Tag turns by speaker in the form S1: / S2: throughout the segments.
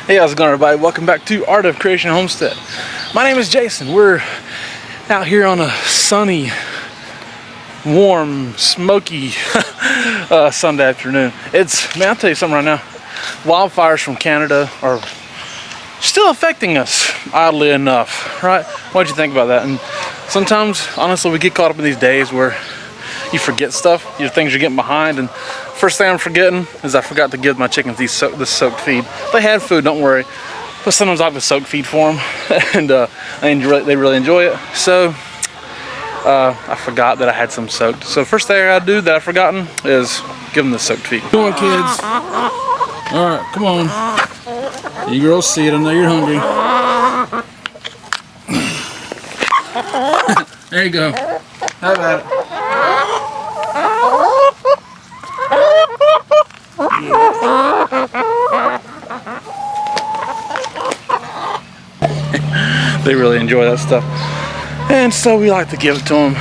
S1: Hey, how's it going, everybody? Welcome back to Art of Creation Homestead. My name is Jason. We're out here on a sunny, warm, smoky Sunday afternoon. Man, I'll tell you something right now. Wildfires from Canada are still affecting us, oddly enough, right? What'd you think about that? And sometimes, honestly, we get caught up in these days where you forget stuff, things you're getting behind, and first thing I'm forgetting is I forgot to give my chickens this soaked feed. They had food, don't worry, but sometimes I have to soak feed for them, and they really enjoy it. So I forgot that I had some soaked. So first thing I gotta do that I've forgotten is give them the soaked feed. Come on, kids. All right, come on. You girls see it. I know you're hungry. There you go. How about it? They really enjoy that stuff, and so we like to give it to them.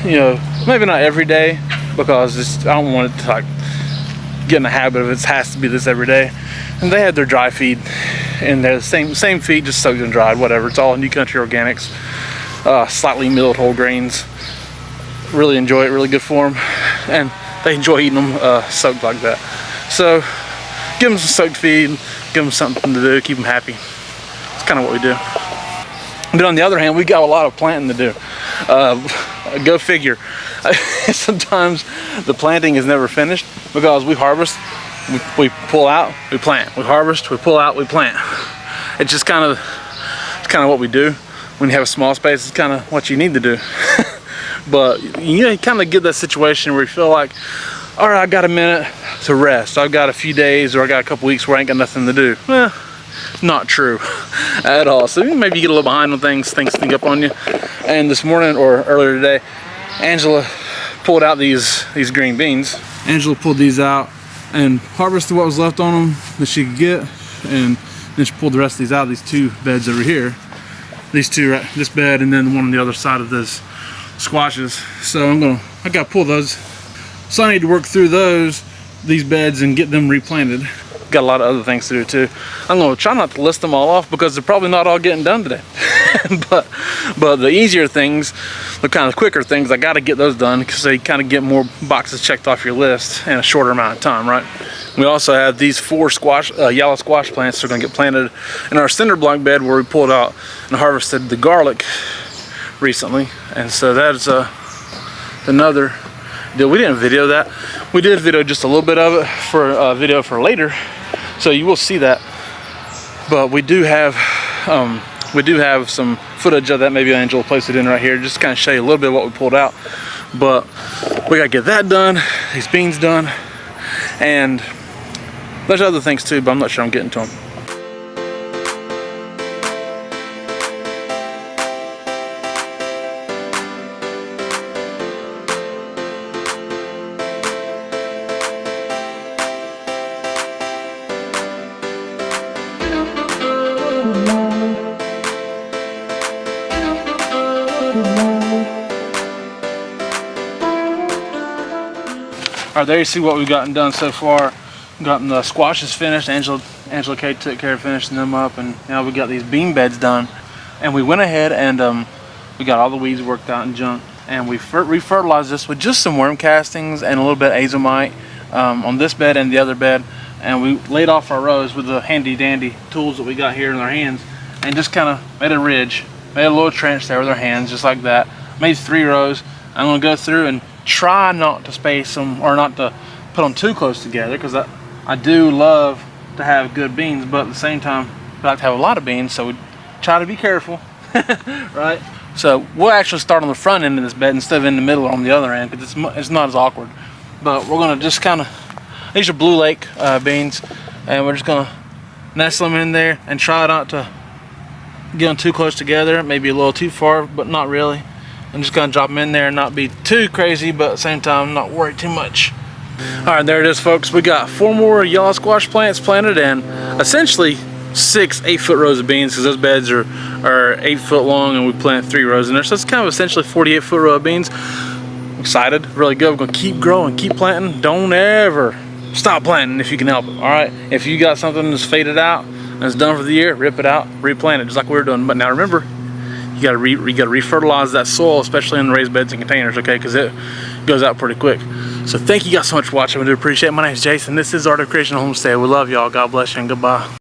S1: You know, maybe not every day, because I don't want it to like get in the habit of it has to be this every day. And they had their dry feed, and they're the same feed, just soaked and dried, whatever. It's all New Country Organics, slightly milled whole grains. Really enjoy it, really good for them, and they enjoy eating them soaked like that. So give them some soaked feed, give them something to do, keep them happy. It's kind of what we do. But on the other hand, we got a lot of planting to do. Go figure. Sometimes the planting is never finished because we harvest, we pull out, we plant. We harvest, we pull out, we plant. It's just kind of what we do. When you have a small space, it's kind of what you need to do. But you kind of get that situation where you feel like, all right, I got a minute to rest. I've got a few days, or I got a couple weeks where I ain't got nothing to do. Well, not true at all. So maybe you get a little behind on things sneak up on you. And this morning, or earlier today, Angela pulled out these green beans. Angela pulled these out and harvested what was left on them that she could get, and then she pulled the rest of these out. These two beds over here, these two, this bed, and then the one on the other side of this squashes. So I gotta pull those. So I need to work through these beds and get them replanted. Got a lot of other things to do too. I'm gonna try not to list them all off because they're probably not all getting done today. but the easier things, the kind of quicker things, I gotta get those done because they kind of get more boxes checked off your list in a shorter amount of time, right? We also have these 4 yellow squash plants that are gonna get planted in our cinder block bed where we pulled out and harvested the garlic recently. And so that's another deal. We didn't video that. We did video just a little bit of it for a video for later, so you will see that. But we do have some footage of that. Maybe Angela will place it in right here, just to kind of show you a little bit of what we pulled out. But we gotta get that done, these beans done, and there's other things too, but I'm not sure I'm getting to them. All right, there you see what we've gotten done so far. Gotten the squashes finished. Angela Kate took care of finishing them up, and now we got these bean beds done. And we went ahead and we got all the weeds worked out and junk, and we refertilized this with just some worm castings and a little bit of azomite on this bed and the other bed. And we laid off our rows with the handy dandy tools that we got here in our hands, and just kind of made a ridge, made a little trench there with our hands, just like that. Made 3 rows. I'm gonna go through and try not to space them, or not to put them too close together, because I do love to have good beans, but at the same time I like to have a lot of beans, so we try to be careful. Right? So we'll actually start on the front end of this bed instead of in the middle or on the other end, because it's not as awkward. But we're gonna just kind of, these are Blue Lake beans, and we're just gonna nestle them in there and try not to get them too close together, maybe a little too far, but not really. I'm just gonna drop them in there and not be too crazy, but at the same time not worry too much. All right, there it is, folks. We got 4 more yellow squash plants planted, and essentially 6 8-foot rows of beans, because those beds are 8 foot long, and we planted 3 rows in there, so it's kind of essentially 48-foot row of beans. Excited, really good. We're gonna keep growing, keep planting. Don't ever stop planting if you can help it. All right, if you got something that's faded out, and it's done for the year, rip it out, replant it just like we were doing. But now remember, you gotta refertilize that soil, especially in the raised beds and containers, okay? Because it goes out pretty quick. So thank you guys so much for watching. I do appreciate it. My name is Jason. This is Art of Creation Homestead. We love y'all. God bless you and goodbye.